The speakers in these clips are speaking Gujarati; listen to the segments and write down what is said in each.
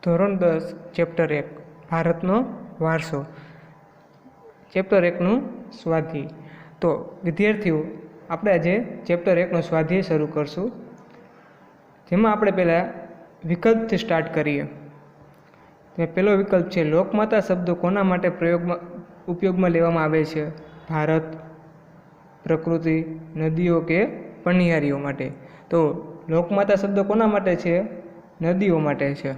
ધોરણ 10 ચેપ્ટર 1 ભારતનો વારસો ચેપ્ટર 1નું સ્વાધ્યાય। તો વિદ્યાર્થીઓ, આપણે આજે ચેપ્ટર 1નો સ્વાધ્યાય શરૂ કરશું, જેમાં આપણે પહેલાં વિકલ્પથી સ્ટાર્ટ કરીએ। તો પહેલો વિકલ્પ છે, લોકમાતા શબ્દો કોના માટે ઉપયોગમાં લેવામાં આવે છે? ભારત, પ્રકૃતિ, નદીઓ કે પનિયારીઓ માટે? તો લોકમાતા શબ્દો કોના માટે છે? નદીઓ માટે છે।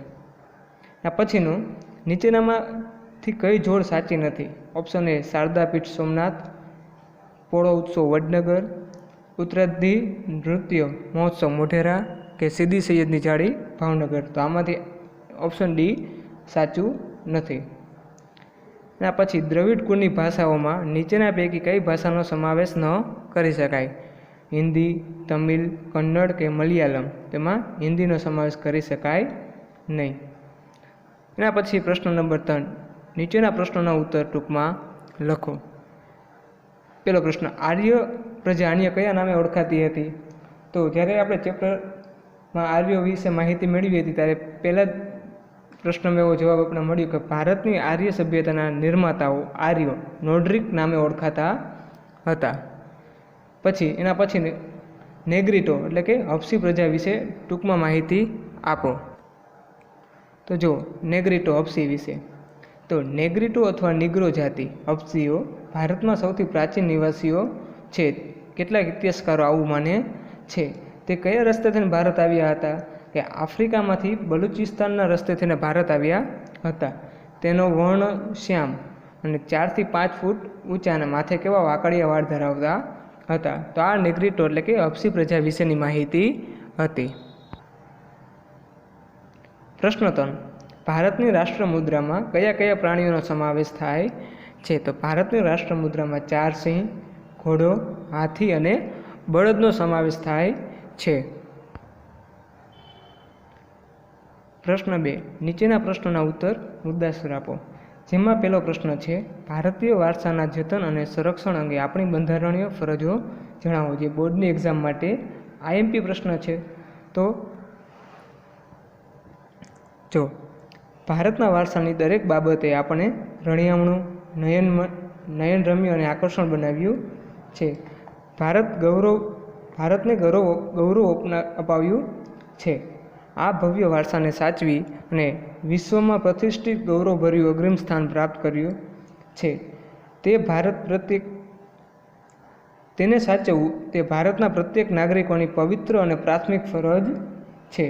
આ પછીનું, નીચેનામાંથી કઈ જોડ સાચી નથી? ઓપ્શન એ શારદા પીઠ સોમનાથ, પોળો ઉત્સવ વડનગર, ઉત્તરાધી નૃત્ય મહોત્સવ મોઢેરા કે સીદી સૈયદની જાળી ભાવનગર? તો આમાંથી ઓપ્શન ડી સાચું નથી। એના પછી, દ્રવિડ કુળની ભાષાઓમાં નીચેના પૈકી કઈ ભાષાનો સમાવેશ ન કરી શકાય? હિન્દી, તમિલ, કન્નડ કે મલયાલમ? તેમાં હિન્દીનો સમાવેશ કરી શકાય નહીં। એના પછી પ્રશ્ન નંબર 3, નીચેના પ્રશ્નોના ઉત્તર ટૂંકમાં લખો। પહેલો પ્રશ્ન, આર્ય પ્રજા અન્ય કયા નામે ઓળખાતી હતી? તો જ્યારે આપણે ચેપ્ટરમાં આર્યો વિશે માહિતી મેળવી હતી, ત્યારે પહેલા જ પ્રશ્નમાં એવો જવાબ આપણે મળ્યો કે ભારતની આર્ય સભ્યતાના નિર્માતાઓ આર્યો નોર્ડિક નામે ઓળખાતા હતા। પછી એના પછી નેગ્રીટો એટલે કે હબસી પ્રજા વિશે ટૂંકમાં માહિતી આપો। તો જો નેગ્રીટો હબસી વિશે, તો નેગ્રીટો અથવા નિગ્રો જાતિ હબસીઓ ભારતમાં સૌથી પ્રાચીન નિવાસીઓ છે। કેટલાક ઇતિહાસકારો આવું માને છે। તે કયા રસ્તે થઈને ભારત આવ્યા હતા? કે આફ્રિકામાંથી બલુચિસ્તાનના રસ્તે થઈને ભારત આવ્યા હતા। તેનો વર્ણ શ્યામ અને 4 થી 5 ફૂટ ઊંચા અને માથે કેવા વાકડિયા વાળ ધરાવતા હતા। તો આ નેગ્રીટો એટલે કે હબસી પ્રજા વિશેની માહિતી હતી। પ્રશ્ન 3, ભારતની રાષ્ટ્ર મુદ્રામાં કયા કયા પ્રાણીઓનો સમાવેશ થાય છે? તો ભારતની રાષ્ટ્ર મુદ્રામાં 4 સિંહ, ઘોડો, હાથી અને બળદનો સમાવેશ થાય છે। પ્રશ્ન 2, નીચેના પ્રશ્નોના ઉત્તર મુદ્દાસર આપો। જેમાં પહેલો પ્રશ્ન છે, ભારતીય વારસાના જતન અને સંરક્ષણ અંગે આપણી બંધારણીય ફરજો જણાવો, જે બોર્ડની એક્ઝામ માટે આઈએમપી પ્રશ્ન છે। તો જો ભારતના વારસાની દરેક બાબતે આપણે રળિયામણું, નયનરમ્ય અને આકર્ષણ બનાવ્યું છે। ભારતને ગૌરવ અપાવ્યું છે। આ ભવ્ય વારસાને સાચવી અને વિશ્વમાં પ્રતિષ્ઠિત ગૌરવભર્યું અગ્રીમ સ્થાન પ્રાપ્ત કર્યું છે। તેને સાચવવું તે ભારતના પ્રત્યેક નાગરિકોની પવિત્ર અને પ્રાથમિક ફરજ છે।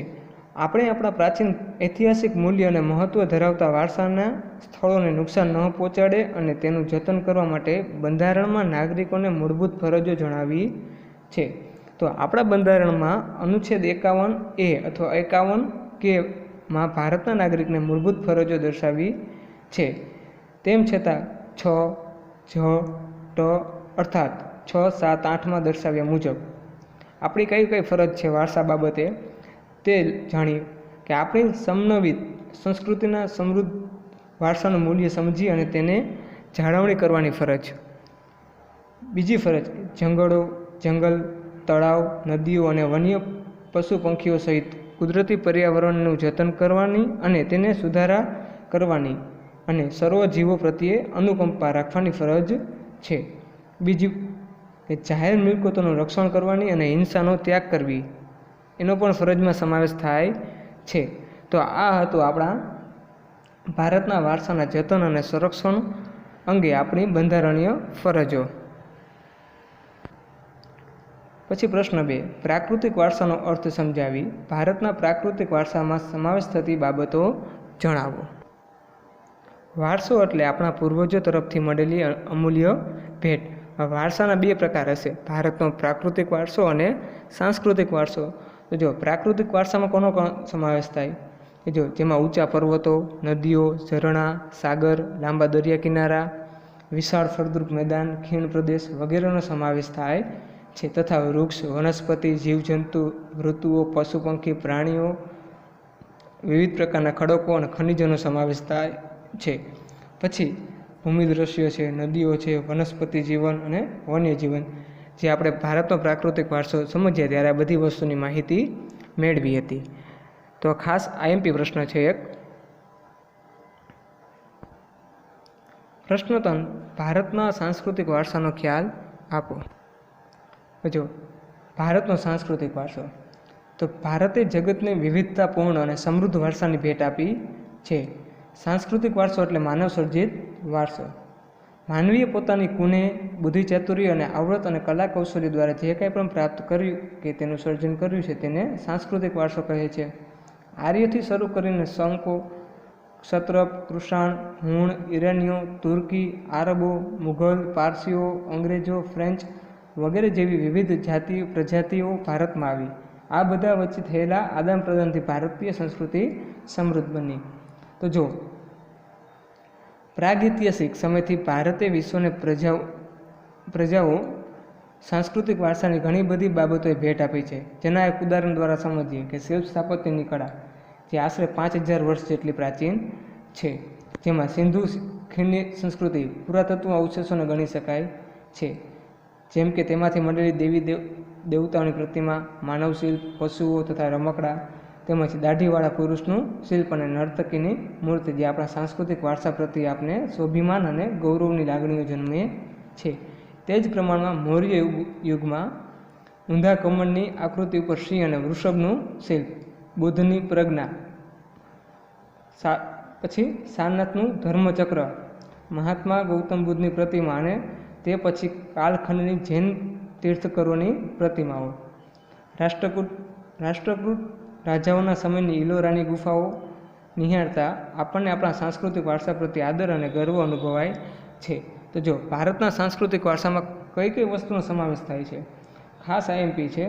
આપણે આપણા પ્રાચીન ઐતિહાસિક મૂલ્ય અને મહત્ત્વ ધરાવતા વારસાના સ્થળોને નુકસાન ન પહોંચાડે અને તેનું જતન કરવા માટે બંધારણમાં નાગરિકોને મૂળભૂત ફરજો જણાવી છે। તો આપણા બંધારણમાં અનુચ્છેદ 51A અથવા 51K માં ભારતના નાગરિકને મૂળભૂત ફરજો દર્શાવી છે। તેમ છતાં 6, J, T અર્થાત 6, 7, 8માં દર્શાવ્યા મુજબ આપણી કઈ ફરજ છે વારસા બાબતે તે જાણીએ। કે આપણી સમન્વિત સંસ્કૃતિના સમૃદ્ધ વારસાનું મૂલ્ય સમજી અને તેને જાળવણી કરવાની ફરજ। બીજી ફરજ, જંગલ, તળાવ, નદીઓ અને વન્ય પશુ પંખીઓ સહિત કુદરતી પર્યાવરણનું જતન કરવાની અને તેને સુધારા કરવાની અને સર્વ જીવો પ્રત્યે અનુકંપા રાખવાની ફરજ છે। બીજી કે જાહેર મિલકતોનું રક્ષણ કરવાની અને હિંસાનો ત્યાગ કરવી, એનો પણ ફરજમાં સમાવેશ થાય છે। તો આ હતું આપણા ભારતના વારસાના જતન અને સંરક્ષણ અંગે આપણી બંધારણીય ફરજો। પછી પ્રશ્ન 2, પ્રાકૃતિક વારસાનો અર્થ સમજાવી ભારતના પ્રાકૃતિક વારસામાં સમાવેશ થતી બાબતો જણાવો। વારસો એટલે આપણા પૂર્વજો તરફથી મળેલી અમૂલ્ય ભેટ। વારસાના 2 પ્રકાર હશે, ભારતનો પ્રાકૃતિક વારસો અને સાંસ્કૃતિક વારસો। તો જો પ્રાકૃતિક વારસામાં કોનો સમાવેશ થાય? જો જેમાં ઊંચા પર્વતો, નદીઓ, ઝરણા, સાગર, લાંબા દરિયા કિનારા, વિશાળ ફળદ્રુપ મેદાન, ખીણ પ્રદેશ વગેરેનો સમાવેશ થાય છે, તથા વૃક્ષ, વનસ્પતિ, જીવજંતુ, ઋતુઓ, પશુ પંખી, પ્રાણીઓ, વિવિધ પ્રકારના ખડકો અને ખનિજોનો સમાવેશ થાય છે। પછી ભૂમિ દ્રશ્યો છે, નદીઓ છે, વનસ્પતિ જીવન અને વન્ય જીવન, જે આપણે ભારતનો પ્રાકૃતિક વારસો સમજ્યા ત્યારે આ બધી વસ્તુની માહિતી મેળવી હતી। તો ખાસ આઈએમપી પ્રશ્ન છે એક, પ્રશ્ન 3, ભારતના સાંસ્કૃતિક વારસાનો ખ્યાલ આપો. જો ભારતનો સાંસ્કૃતિક વારસો, તો ભારતે જગતને વિવિધતાપૂર્ણ અને સમૃદ્ધ વારસાની ભેટ આપી છે. સાંસ્કૃતિક વારસો એટલે માનવ સર્જિત વારસો. માનવીએ પોતાની કુને, બુદ્ધિ, ચાતુર્ય અને આવડત અને કલા કૌશલ્ય દ્વારા જે કંઈ પણ પ્રાપ્ત કર્યું કે તેનું સર્જન કર્યું છે તેને સાંસ્કૃતિક વારસો કહે છે. આર્યથી શરૂ કરીને શંકો, ક્ષત્રપ, કૃષાણ, હુણ, ઈરાનીઓ, તુર્કી, આરબો, મુઘલ, પારસીઓ, અંગ્રેજો, ફ્રેન્ચ વગેરે જેવી વિવિધ જાતિઓ પ્રજાતિઓ ભારતમાં આવી. આ બધા વચ્ચે થયેલા આદાન પ્રદાનથી ભારતીય સંસ્કૃતિ સમૃદ્ધ બની. તો જો પ્રાગૈતિહાસિક સમયથી ભારતે વિશ્વને પ્રજાઓ સાંસ્કૃતિક વારસાની ઘણી બધી બાબતોએ ભેટ આપી છે. જેના એક ઉદાહરણ દ્વારા સમજીએ કે શિલ્પ સ્થાપત્યની કળા, જે આશરે 5000 વર્ષ જેટલી પ્રાચીન છે, જેમાં સિંધુ ખીણની સંસ્કૃતિ પુરાતત્વ અવશેષોને ગણી શકાય છે. જેમ કે તેમાંથી મળેલી દેવી દેવતાઓની પ્રતિમા, માનવ શિલ્પ, પશુઓ તથા રમકડા, તેમજ દાઢીવાળા પુરુષનું શિલ્પ અને નર્તકીની મૂર્તિ, જે આપણા સાંસ્કૃતિક વારસા પ્રત્યે આપણે સ્વાભિમાન અને ગૌરવની લાગણીઓ જન્મે છે. તે જ પ્રમાણમાં મૌર્ય યુગમાં ઊંધા કમળની આકૃતિ ઉપર સિંહ અને વૃષભનું શિલ્પ, બુદ્ધની પ્રજ્ઞા, પછી સારનાથનું ધર્મચક્ર, મહાત્મા ગૌતમ બુદ્ધની પ્રતિમા અને તે પછી કાલખંડની જૈન તીર્થકરોની પ્રતિમાઓ, રાષ્ટ્રકૂટ રાજાઓના સમયની ઇલોરાની ગુફાઓ નિહાળતા આપણને આપણા સાંસ્કૃતિક વારસા પ્રત્યે આદર અને ગર્વ અનુભવાય છે. તો જો ભારતના સાંસ્કૃતિક વારસામાં કઈ કઈ વસ્તુનો સમાવેશ થાય છે, ખાસ આઈએમપી છે.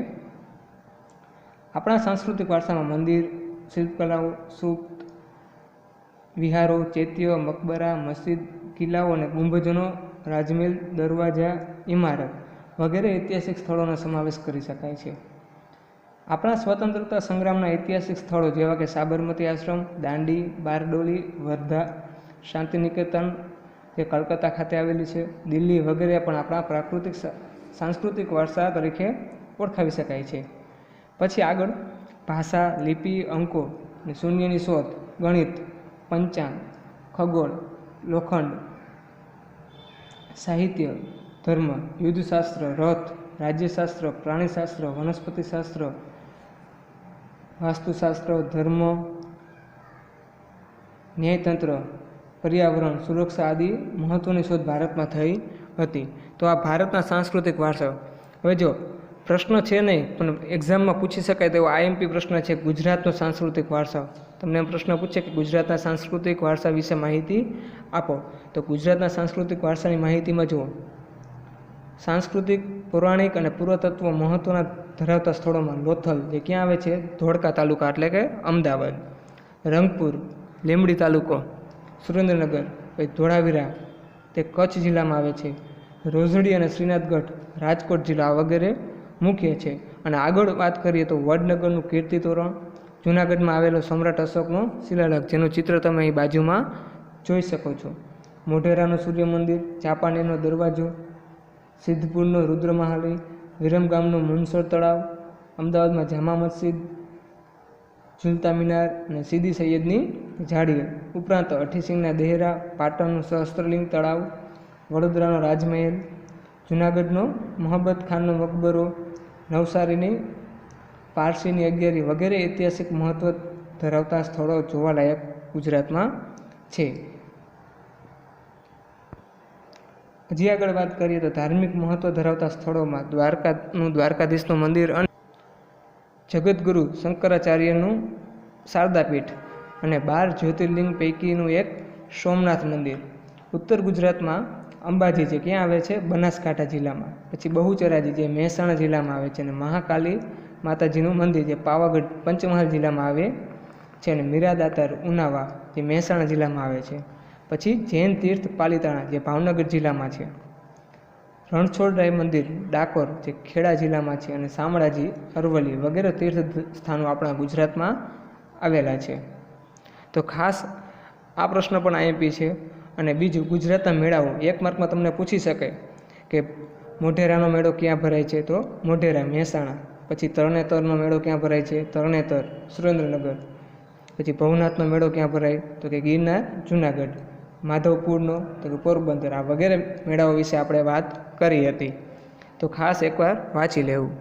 આપણા સાંસ્કૃતિક વારસામાં મંદિર, શિલ્પકલાઓ, સૂક્ત, વિહારો, ચૈત્ય, મકબરા, મસ્જિદ, કિલ્લાઓ અને ગુંબજોનો, રાજમહેલ, દરવાજા, ઇમારત વગેરે ઐતિહાસિક સ્થળોનો સમાવેશ કરી શકાય છે. આપણા સ્વતંત્રતા સંગ્રામના ઐતિહાસિક સ્થળો જેવા કે સાબરમતી આશ્રમ, દાંડી, બારડોલી, વર્ધા, શાંતિનિકેતન જે કલકત્તા ખાતે આવેલી છે, દિલ્હી વગેરે પણ આપણા સાંસ્કૃતિક વારસા તરીકે ઓળખાવી શકાય છે. પછી આગળ ભાષા, લિપિ, અંકો અને શૂન્યની શોધ, ગણિત, પંચાંગ, ખગોળ, લોખંડ, સાહિત્ય, ધર્મ, યુદ્ધશાસ્ત્ર, રથ, રાજ્યશાસ્ત્ર, પ્રાણીશાસ્ત્ર, વનસ્પતિશાસ્ત્ર, વાસ્તુશાસ્ત્ર, ધર્મ, ન્યાયતંત્ર, પર્યાવરણ, સુરક્ષા આદિ મહત્ત્વની શોધ ભારતમાં થઈ હતી. તો આ ભારતના સાંસ્કૃતિક વારસા. હવે જો પ્રશ્ન છે નહીં પણ એક્ઝામમાં પૂછી શકાય તેવો આઈએમપી પ્રશ્ન છે, ગુજરાતનો સાંસ્કૃતિક વારસા. તમને એમ પ્રશ્ન પૂછે કે ગુજરાતના સાંસ્કૃતિક વારસા વિશે માહિતી આપો. તો ગુજરાતના સાંસ્કૃતિક વારસાની માહિતીમાં જુઓ, સાંસ્કૃતિક, પૌરાણિક અને પુરાતત્વ મહત્ત્વના ધરાવતા સ્થળોમાં લોથલ, જે ક્યાં આવે છે, ધોળકા તાલુકા એટલે કે અમદાવાદ, રંગપુર, લીંબડી તાલુકો, સુરેન્દ્રનગર, પછી ધોળાવીરા તે કચ્છ જિલ્લામાં આવે છે, રોજડી અને શ્રીનાથગઢ રાજકોટ જિલ્લા વગેરે મુખ્ય છે. અને આગળ વાત કરીએ તો વડનગરનું કીર્તિ તોરણ, જૂનાગઢમાં આવેલો સમ્રાટ અશોકનો શિલાલેખ, જેનું ચિત્ર તમે અહીં બાજુમાં જોઈ શકો છો, મોઢેરાનું સૂર્ય મંદિર, ચાંપાનેરનો દરવાજો, સિદ્ધપુરનો રુદ્રમહાલી, વિરમગામનું મુનસર તળાવ, અમદાવાદમાં જામા મસ્જિદ, ઝુલતા મિનાર અને સીદી સૈયદની જાળી, ઉપરાંત અઠીસિંગના દેહરા, પાટણનું સહસ્ત્રલિંગ તળાવ, વડોદરાનો રાજમહેલ, જૂનાગઢનો મોહબ્બત ખાનનો મકબરો, નવસારીની પારસીની અગિયારી વગેરે ઐતિહાસિક મહત્ત્વ ધરાવતા સ્થળો જોવાલાયક ગુજરાતમાં છે. હજી આગળ વાત કરીએ તો ધાર્મિક મહત્ત્વ ધરાવતા સ્થળોમાં દ્વારકાધીશનું મંદિર અને જગતગુરુ શંકરાચાર્યનું શારદાપીઠ અને 12 જ્યોતિર્લિંગ પૈકીનું એક સોમનાથ મંદિર. ઉત્તર ગુજરાતમાં અંબાજી જે ક્યાં આવે છે, બનાસકાંઠા જિલ્લામાં. પછી બહુચરાજી જે મહેસાણા જિલ્લામાં આવે છે, અને મહાકાલી માતાજીનું મંદિર જે પાવાગઢ પંચમહાલ જિલ્લામાં આવે છે, અને મીરાદાતાર ઉનાવા જે મહેસાણા જિલ્લામાં આવે છે. પછી જૈન તીર્થ પાલિતાણા જે ભાવનગર જિલ્લામાં છે, રણછોડરાય મંદિર ડાકોર જે ખેડા જિલ્લામાં છે, અને શામળાજી અરવલ્લી વગેરે તીર્થ સ્થાનો આપણા ગુજરાતમાં આવેલા છે. તો ખાસ આ પ્રશ્ન પણ આઈએમપી છે. અને બીજું ગુજરાતના મેળાઓ, એક માર્કમાં તમને પૂછી શકે કે મોઢેરાનો મેળો ક્યાં ભરાય છે, તો મોઢેરા મહેસાણા. પછી તરણેતરનો મેળો ક્યાં ભરાય છે, તરણેતર સુરેન્દ્રનગર. પછી ભવનાથનો મેળો ક્યાં ભરાય, તો કે ગિરનાર જૂનાગઢ. માધવપુરનો, તો કે પોરબંદર, આ વગેરે મેળાઓ વિશે આપણે વાત કરી હતી. તો ખાસ એકવાર વાંચી લેવું.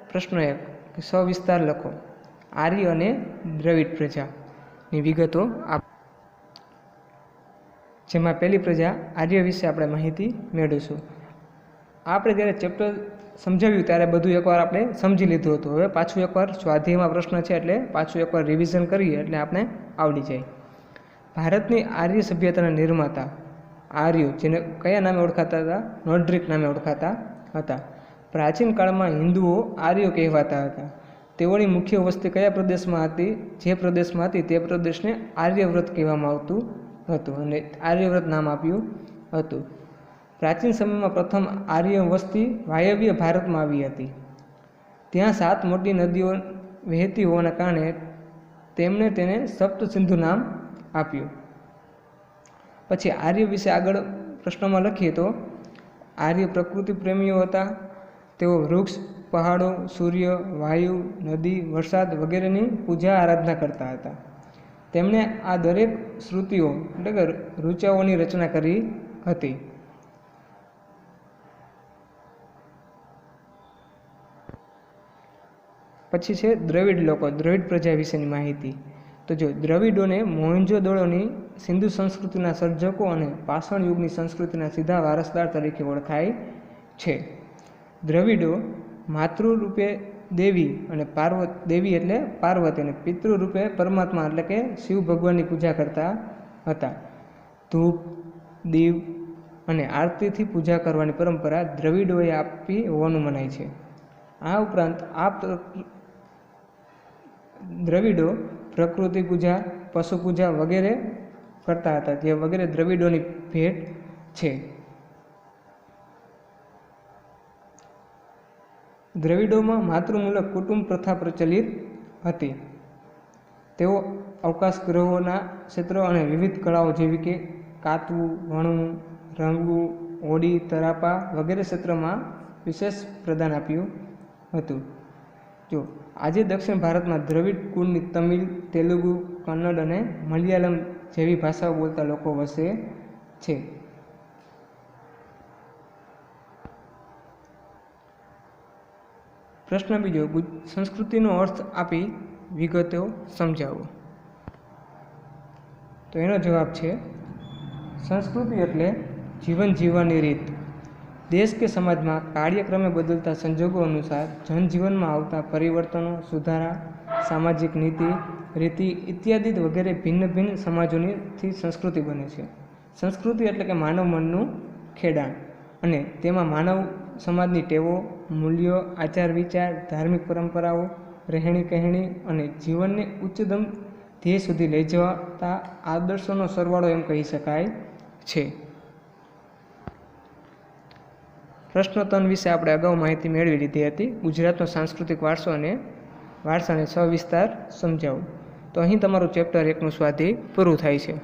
પ્રશ્ન 1 કે સવિસ્તાર લખો. આર્ય અને દ્રવિડ પ્રજાની વિગતો આપ. જેમાં પહેલી પ્રજા આર્ય વિશે આપણે માહિતી મેળવીશું. આપણે જ્યારે ચેપ્ટર સમજાવ્યું ત્યારે બધું એકવાર આપણે સમજી લીધું હતું. હવે પાછું એકવાર સ્વાધ્યાયમાં પ્રશ્ન છે એટલે પાછું એકવાર રિવિઝન કરીએ એટલે આપણે આવડી જાય. ભારતની આર્ય સભ્યતાના નિર્માતા આર્યો, જેને કયા નામે ઓળખાતા હતા? નોર્ડિક નામે ઓળખાતા હતા. પ્રાચીન કાળમાં હિન્દુઓ આર્યો કહેવાતા હતા. તેઓની મુખ્ય વસ્તી કયા પ્રદેશમાં હતી? જે પ્રદેશમાં હતી તે પ્રદેશને આર્યવ્રત કહેવામાં આવતું હતું અને આર્યવ્રત નામ આપ્યું હતું. પ્રાચીન સમયમાં પ્રથમ આર્ય વસ્તી વાયવ્ય ભારતમાં આવી હતી. ત્યાં 7 મોટી નદીઓ વહેતી હોવાના કારણે તેમણે તેને સપ્ત સિંધુ નામ આપ્યું. પછી આર્ય વિશે આગળ પ્રશ્નમાં લખીએ તો આર્ય પ્રકૃતિ પ્રેમીઓ હતા. તેઓ વૃક્ષ, પહાડો, સૂર્ય, વાયુ, નદી, વરસાદ વગેરેની પૂજા આરાધના કરતા હતા. તેમણે આ દરેક શ્રુતિઓ એટલે કે ઋચાઓની રચના કરી હતી. પછી છે દ્રવિડ લોકો, દ્રવિડ પ્રજા વિશેની માહિતી. તો જો દ્રવિડોને મોહેંજો-દડોની સિંધુ સંસ્કૃતિના સર્જકો અને પાષાણ યુગની સંસ્કૃતિના સીધા વારસદાર તરીકે ઓળખાય છે. દ્રવિડો માતૃરૂપે દેવી અને દેવી એટલે પાર્વતી અને પિતૃરૂપે પરમાત્મા એટલે કે શિવ ભગવાનની પૂજા કરતા હતા. ધૂપ, દીવ અને આરતીથી પૂજા કરવાની પરંપરા દ્રવિડોએ આપી હોવાનું મનાય છે. આ ઉપરાંત દ્રવિડો પ્રકૃતિ પૂજા, પશુ પૂજા વગેરે કરતા હતા, જે વગેરે દ્રવિડોની ભેટ છે. દ્રવિડોમાં માતૃમૂલક કુટુંબ પ્રથા પ્રચલિત હતી. તેઓ અવકાશ ગ્રહોના ક્ષેત્રો અને વિવિધ કળાઓ જેવી કે કાતવું, વણવું, રંગવું, હોડી, તરાપા વગેરે ક્ષેત્રમાં વિશેષ પ્રદાન આપ્યું હતું. જો આજે દક્ષિણ ભારતમાં દ્રવિડ કુળની તમિલ, તેલુગુ, કન્નડ અને મલયાલમ જેવી ભાષાઓ બોલતા લોકો વસે છે. પ્રશ્ન બીજો, સંસ્કૃતિનો અર્થ આપી વિગતો સમજાવો. તો એનો જવાબ છે સંસ્કૃતિ એટલે જીવન જીવવાની રીત. દેશ કે સમાજમાં કાર્યક્રમે બદલતા સંજોગો અનુસાર જનજીવનમાં આવતા પરિવર્તનો, સુધારા, સામાજિક નીતિ, રીતિ ઇત્યાદિ વગેરે ભિન્ન ભિન્ન સમાજોથી સંસ્કૃતિ બને છે. સંસ્કૃતિ એટલે કે માનવ મનનું ખેડાણ અને તેમાં માનવ સમાજની ટેવો, મૂલ્યો, આચાર વિચાર, ધાર્મિક પરંપરાઓ, રહેણી કહેણી અને જીવનને ઉચ્ચતમ ધ્યેય સુધી લઈ જતા આદર્શોનો સરવાળો એમ કહી શકાય છે. પ્રશ્ન 3 વિશે આપણે અગાઉ માહિતી મેળવી લીધી હતી. ગુજરાતનો સાંસ્કૃતિક વારસાને સવિસ્તાર સમજાવો. તો અહીં તમારું ચેપ્ટર 1નું સ્વાધ્યાય પૂરું થાય છે.